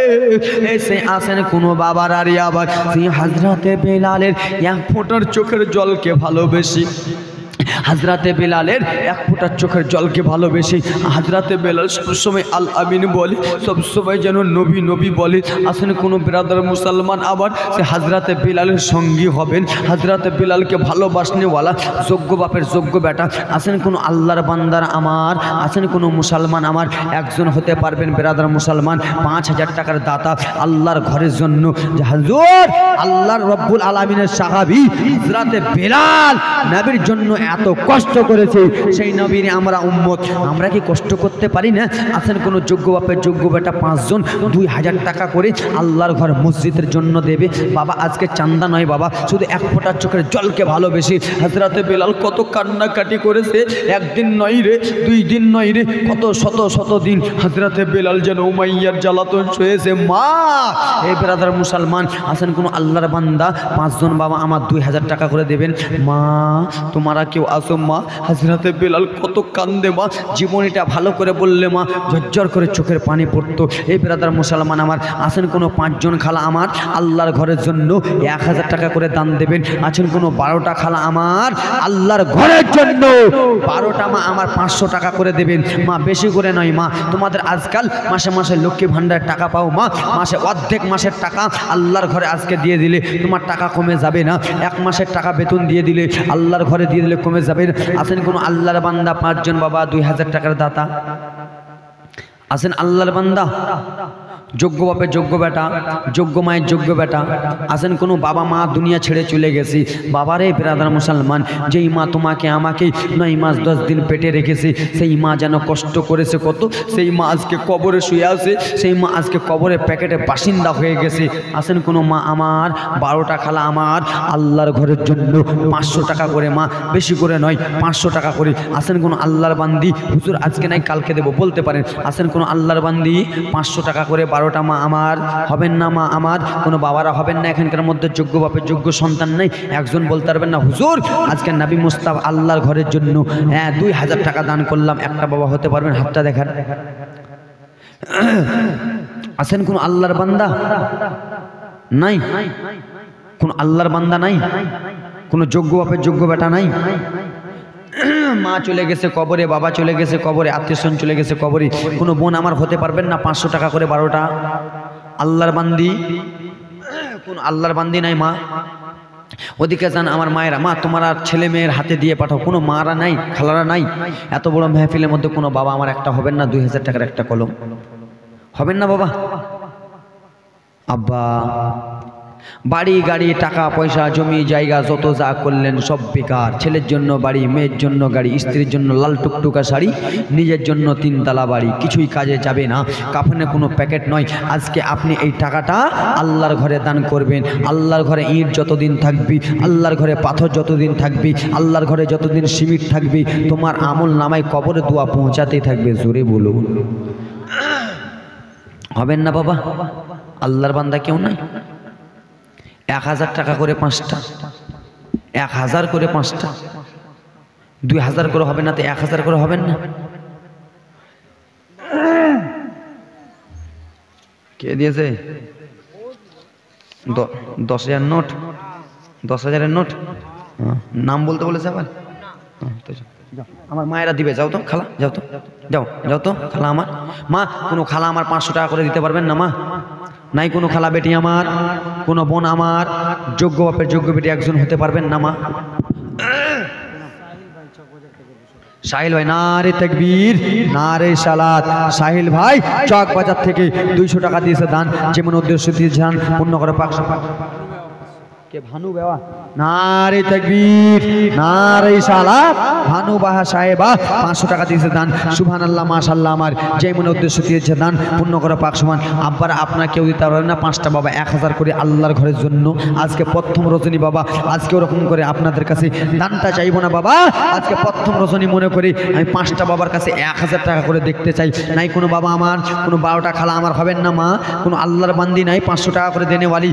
এসে আসেন কোনো বাবার আর আবার সেই হযরতে বেলালের 1 ফোঁটার চোখের জলকে ভালোবেসে হাজরাতে বেলালের এক ফোঁটা চোখের জলকে ভালোবেসে হাজরাতে বেলাল সবসময় আল আমিন বলে, সবসময় যেন নবী নবী বলে। আসেন কোনো ব্রাদার মুসলমান আবার সে হাজরাতে বেলালের সঙ্গী হবেন, হাজরাতে বেলালকে ভালোবাসনেওয়ালা যোগ্য বাপের যোগ্য বেটা। আসেন কোনো আল্লাহর বান্দার আমার, আসেন কোনো মুসলমান আমার একজন হতে পারবেন ব্রাদার মুসলমান 5,000 টাকার দাতা আল্লাহর ঘরের জন্য। যে হুজুর আল্লাহর রব্বুল আলামিনের সাহাবী হাজরাতে বেলাল নবীর জন্য এত কষ্ট করেছে, সেই নবীর আমরা উম্মত, আমরা কি কষ্ট করতে পারি না? আসেন কোনো যোগ্য বাপের যোগ্য বেটা 5 জন 2,000 টাকা করে আল্লাহর ঘর মসজিদের জন্য দেবে। বাবা আজকে চান্দা নয় বাবা, শুধু এক ফোঁটা চোখের জলকে ভালোবেসে হাজরাতে বেলাল কত কান্নাকাটি করেছে। একদিন নয় রে, 2 দিন নয় রে, কত শত শত দিন হাজরাতে বেলাল যেন উমাইয়ার জ্বালাতন সয়েছে। মা এই ব্রাদার মুসলমান আসেন কোনো আল্লাহর বান্দা 5 জন বাবা আমার 2,000 টাকা করে দেবেন। মা তোমরা কেউ আসো মা। হাজরাতে বেলাল কত কান্দে মা, জীবনীটা ভালো করে বললে মা ঝরঝর করে চোখের পানি পড়তো। এই ব্রাদার মুসলমান আমার আসেন কোনো 5 জন খালা আমার আল্লাহর ঘরের জন্য 1,000 টাকা করে দান দেবেন। আছেন কোনো 12টা খালা আমার আল্লাহর ঘরের জন্য 12টা মা আমার 500 টাকা করে দেবেন। মা বেশি করে নয় মা, তোমাদের আজকাল মাসে মাসে লক্ষ্মী ভাণ্ডার টাকা পাও মা, মাসে অর্ধেক মাসের টাকা আল্লাহর ঘরে আজকে দিয়ে দিলে তোমার টাকা কমে যাবে না। 1 মাসের টাকা বেতন দিয়ে দিলে আল্লাহর ঘরে দিয়ে দিলে কমে যাবে না। আসেন কোনো আল্লাহর বান্দা 5 জন বাবা 2,000 টাকার দাতা আসেন আল্লাহর বান্দা যোগ্য বাপের যোগ্য বেটা, যোগ্য মায়ের যোগ্য বেটা। আসেন কোনো বাবা মা দুনিয়া ছেড়ে চলে গেছি, বাবারে ব্রাদার মুসলমান যেই মা তোমাকে আমাকে 9 মাস 10 দিন পেটে রেখেছে, সেই মা যেন কষ্ট করেছে কত, সেই মা আজকে কবরে শুয়ে আছে, সেই মা আজকে কবরে প্যাকেটে বাসিন্দা হয়ে গেছে। আসেন কোনো মা আমার 12টা খালা আমার আল্লাহর ঘরের জন্য 500 টাকা করে, মা বেশি করে নয় 500 টাকা করে। আসেন কোনো আল্লাহর বান্দি হুজুর আজকে নাই কালকে দেবো বলতে পারেন। আসেন কোনো আল্লাহর বান্দি 500 টাকা করে 12টা মা আমার হবেন না, মা আমার কোনো বাবারা হবেন না এখানকার মধ্যে যোগ্য বাপের যোগ্য সন্তান নেই, একজন বলতে পারবেন না হুজুর আজকে নবী মুস্তাফা আল্লাহর ঘরের জন্য 2,000 টাকা দান করলাম, একটা বাবা হতে পারবেন? হাতটা দেখান। আসেন কোন আল্লাহর বান্দা নাই, কোন আল্লাহর বান্দা নাই, কোন যোগ্য বাপের যোগ্য বেটা নাই। মা চলে গেছে কবরে, বাবা চলে গেছে কবরে, আত্মীয়স্বজন চলে গেছে কবরে, কোনো বোন আমার হতে পারবেন না 500 টাকা করে 12টা আল্লাহর বান্দি? কোন আল্লাহর বান্দি নাই মা? ওদিকে যান আমার মায়েরা, মা তোমরা ছেলে মেয়ের হাতে দিয়ে পাঠাও, কোনো মারা নাই খালারা নাই? এত বড় মেহফিলের মধ্যে কোনো বাবা আমার একটা হবেন না 2,000 টাকার একটা কলম? হবেন না বাবা? আব্বা বাড়ি গাড়ি টাকা পয়সা জমি জায়গা যত যা করলেন সব বেকার, ছেলের জন্য বাড়ি, মেয়ের জন্য গাড়ি, স্ত্রীর জন্য লাল টুকটুকা শাড়ি, নিজের জন্য 3 তালা বাড়ি, কিছুই কাজে যাবে না, কাফনে কোনো প্যাকেট নয়। আজকে আপনি এই টাকাটা আল্লাহর ঘরে দান করবেন। আল্লাহর ঘরে ইট যতদিন থাকবি, আল্লাহর ঘরে পাথর যতদিন থাকবি, আল্লাহর ঘরে যতদিন সিমেন্ট থাকবি, তোমার আমল নামায় কবরে দোয়া পৌঁছাতেই থাকবে। জোরে বলুন হবেন না বাবা? আল্লাহর বান্দা কেউ নাই? 1,000 টাকা করে 5টা, 1,000 করে 5টা, 2,000 করে হবে না তো 1,000 করে হবেন না? কে দিয়েছে 10,000 নোট? 10,000-এর নোট? নাম বলতে বলেছে আবার? আমার মায়েরা দিবে, যাও তো খালা, যাও তো, যাও যাও তো খালা আমার। মা কোনো খালা আমার 500 টাকা করে দিতে পারবেন না মা? নাই কোনো খালা বেটি আমার, কোনো বোন আমার যোগ্য বাপের যোগ্য বেটি একজন হতে পারবেন না মা? সাহিল ভাই নারে তাকবীর নারে সালাত। সাহিল ভাই চক বাজার থেকে 200 টাকা দিয়েছে দান, যেমন উদ্দেশ্য দিয়েছে দান পূর্ণ করে পাক। কে ভানু বেওয়া? নারে তাকবীর নারে সালাত। ভানু বাহা সাহেবা 500 টাকা দিয়েছে দান, সুবহানাল্লাহ মাশাআল্লাহ। আমার যেই মনে উদ্দেশ্য দিয়েছে দান পূর্ণ করে পাক সমান। আব্বার আপনার কেউ দিতে পারবেন না 5টা বাবা 1,000 করে আল্লাহর ঘরের জন্য। আজকে প্রথম রজনী বাবা, আজকে ওরকম করে আপনাদের কাছে দানটা চাইবো না বাবা, আজকে প্রথম রজনী মনে করি আমি 5টা বাবার কাছে 1,000 টাকা করে দেখতে চাই। নাই কোনো বাবা আমার, কোনো 12টা খালা আমার হবেন না মা? কোনো আল্লাহর বান্দি নাই 500 টাকা করে দেনেওয়ালি?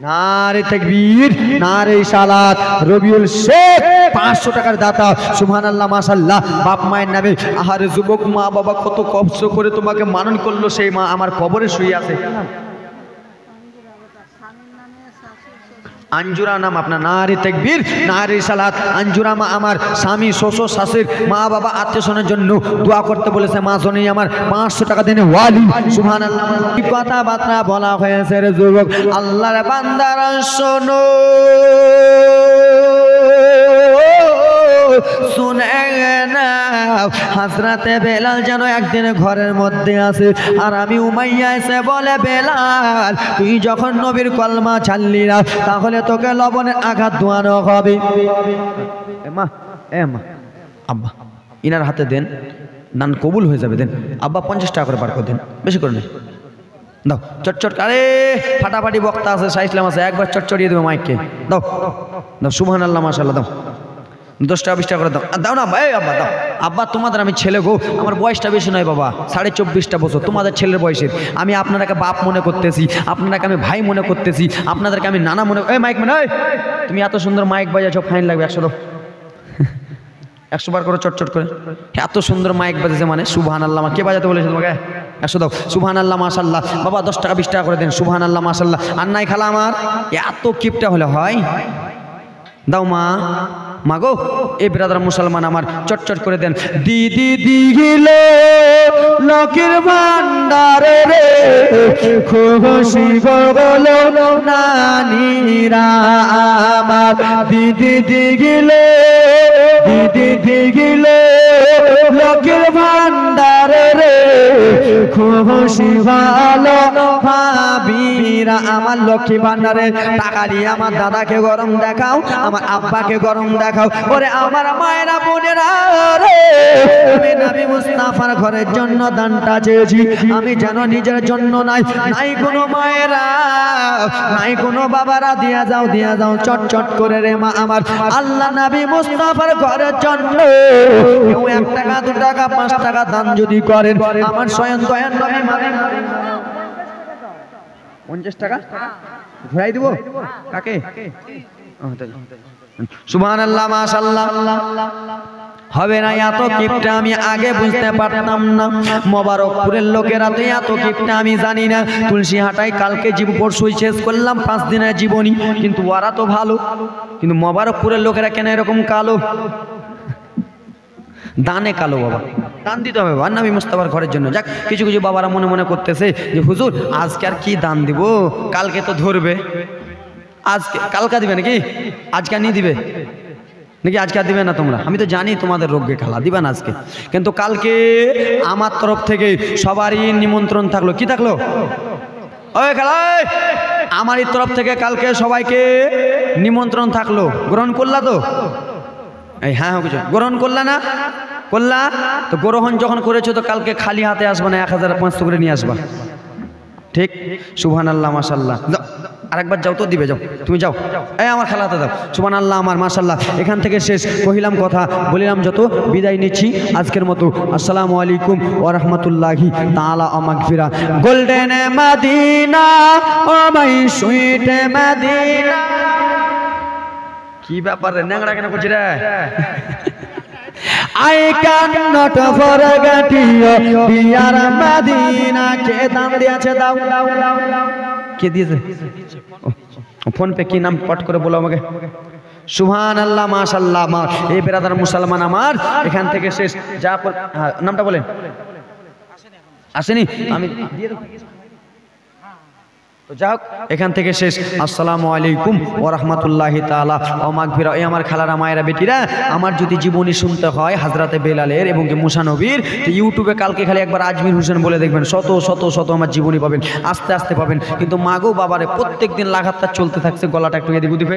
নারে তাকবীর নারে সালাত। রবিউল শেখ 500 টাকার দাতা, সুবহানাল্লাহ মাশাআল্লাহ। বাপ মায়ের নামে আহারে যুবক মা বাবা কত কষ্ট করে তোমাকে মানন করলো, সেই মা আমার কবরে শুয়ে আছে। আঞ্জুরা নাম আপনার, নারী তাকবীর, নারী সালাত। আঞ্জুরা মা আমার স্বামী, শ্বশুর, শাশুড়ি, মা বাবা, আত্মীয় স্বজনের জন্য দোয়া করতে বলেছে। মা জননী আমার 500 টাকা দেনে ওয়ালি। সুবহানাল্লাহ। কি কথাবার্তা বলা হয়েছে রে যুবক, আল্লাহর বান্দারা শোনো, শুনে না। হযরতে বেলাল যেন একদিন ঘরের মধ্যে আছে, আর আমি উমাইয়া এসে বলে, বেলাল তুই যখন নবীর কলমা ছাড়লি না, তাহলে তোকে লবণের আঘাত দোয়ানো হবে। মা আব্বা ইনার হাতে দেন, নান কবুল হয়ে যাবে, দেন আব্বা 50 টাকা করে বার করে দেন, বেশি করে নেই, দাও চটচট। আরে ফাটাফাটি বক্তা আছে, সাইসলাম আছে, একবার চটচটিয়ে দেবে মাইককে, দাও দাও। সুবহানাল্লাহ, মাশাআল্লাহ, দাও 10 টাকা 20 টাকা করে দাও, দাও না ভাই, আব্বা দাও। আব্বা তোমাদের আমি ছেলে গো, আমার বয়সটা বেশি নয় বাবা, 24.5 বছর তোমাদের ছেলের বয়সের। আমি আপনাদেরকে বাপ মনে করতেছি, আপনাদেরকে আমি ভাই মনে করতেছি, আপনাদেরকে আমি নানা মনে। এই মাইক মানে, তুমি এত সুন্দর মাইক বাজাচ্ছ, ফাইন লাগবে 100 দাও, 100 বার করে চটচট করে। এত সুন্দর মাইক বাজেছে মানে, সুবহানাল্লাহ। কে বাজাতে বলেছে তোমাকে? 100 দাও। সুবহানাল্লাহ, মাশাআল্লাহ। বাবা 10 টাকা 20 টাকা করে দেন। সুবহানাল্লাহ, মাশাআল্লাহ। আর নাই খালা আমার, এত কিপটা হলে হয়? দাও মা, মাগো এই ব্রাদার মুসলমান আমার, চটচট করে দেন। দিদি দিগিলে লকের ভান্ডারে রে, খুশি বলো নানিরা আমার। দিদি দিগিলে, দিদি দিগিলে লকের ভান্ডারে রে, খুশি ভালো ভাবিরা আমার। লক্ষ্মী ভান্ডারে টাকা দিয়ে আমার দাদাকে গরম দেখাও, আমার আব্বাকে গরম দেখাও। ওরে আমার মায়েরা বোনেরা রে, আমি নবী মুস্তাফার ঘরের জন্য দানটা চেয়েছি, আমি যেন নিজের জন্য নাই। নাই কোনো মায়েরা, নাই কোনো বাবারা, দিয়া যাও দিয়া যাও চটচট করে রে মা আমার। আল্লাহ নবী মুস্তাফার ঘরের জন্য কেউ 1 টাকা 2 টাকা 5 টাকা দান যদি করেন, আমার স্বয়ং দয়ান নবী মানে 50 টাকা ঘুরাই দিব। কাকে? সুবহানাল্লাহ, মাশাআল্লাহ। হবে না এত কিপটা, আমি আগে বুঝতে পারতাম না। মোবারকপুরের লোকেরা তো এত কিপটা আমি জানি না। তুলসী হাটায় কালকে পরশুই শেষ করলাম 5 দিনের জীবনী, কিন্তু ওরা তো ভালো। কিন্তু মোবারকপুরের লোকেরা কেন এরকম কালো? দানে কালো বাবা, দান দিতে হবে বাবা নবী মুস্তাফার ঘরের জন্য। যাক, কিছু কিছু বাবারা মনে মনে করতেছে যে হুজুর আজকে আর কি দান দিব, কালকে তো ধরবে। আজকে কালকা দিবে নাকি? আজকে নিয়ে দিবে নাকি? আজকে আর দিবে না তোমরা? আমি তো জানি তোমাদের রোগকে খালা দিবে না আজকে, কিন্তু কালকে আমার তরফ থেকে সবারই নিমন্ত্রণ থাকলো। কি থাকলো? ওই খালা, আমারই তরফ থেকে কালকে সবাইকে নিমন্ত্রণ থাকলো। গ্রহণ করলা তো? এই হ্যাঁ কিছু গ্রহণ করলা না? করলা তো। গ্রহণ যখন করেছো তো কালকে খালি হাতে আসবা না, 1500 করে নিয়ে আসবা, ঠিক? সুবহানাল্লাহ, মাশাআল্লাহ। আরেকবার যাও তো, দিবে, যাও তুমি যাও। এই আমার খালা হাতে দাও। সুবহানাল্লাহ, আমার মাশাআল্লাহ। এখান থেকে শেষ কহিলাম কথা, বলিলাম যত, বিদায় নিচ্ছি আজকের মতো। আসসালামু আলাইকুম ওয়া রাহমাতুল্লাহি তাআলা ওয়া মাগফিরা। Golden Medina oh my sweet Medina. কি ব্যাপার রে, ন্যাংরা কেন করছিস রে? I cannot forget you, dear Medina. কে দান দিয়েছে? দাও। কে দিয়েছে? ফোন পে কি নাম পট করে বলো আমাকে। সুবহানাল্লাহ, মাশাআল্লাহ। এই ব্রাদার মুসলমান আমার, এখান থেকে শেষ। যা নামটা বলেন। আসেনি? আমি দিয়ে দেব। তো যাক, এখান থেকে শেষ। আসসালামু আলাইকুম ওয়া রাহমাতুল্লাহি তাআলা ওয়া মাগফিরা। এই আমার খালারা, মায়েরা, বেটিরা, আমার যদি জীবনী শুনতে হয় হযরতে বেলালের এবং মুসা নবীর, তো ইউটিউবে কালকে খালি একবার আজমির হোসেন বলে দেখবেন, শত শত শত আমার জীবনী পাবেন, আস্তে আস্তে পাবেন। কিন্তু মাগো বাবারে প্রত্যেকদিন লাগাতার চলতে থাকছে, গলাটা একটু এদিক ওদিক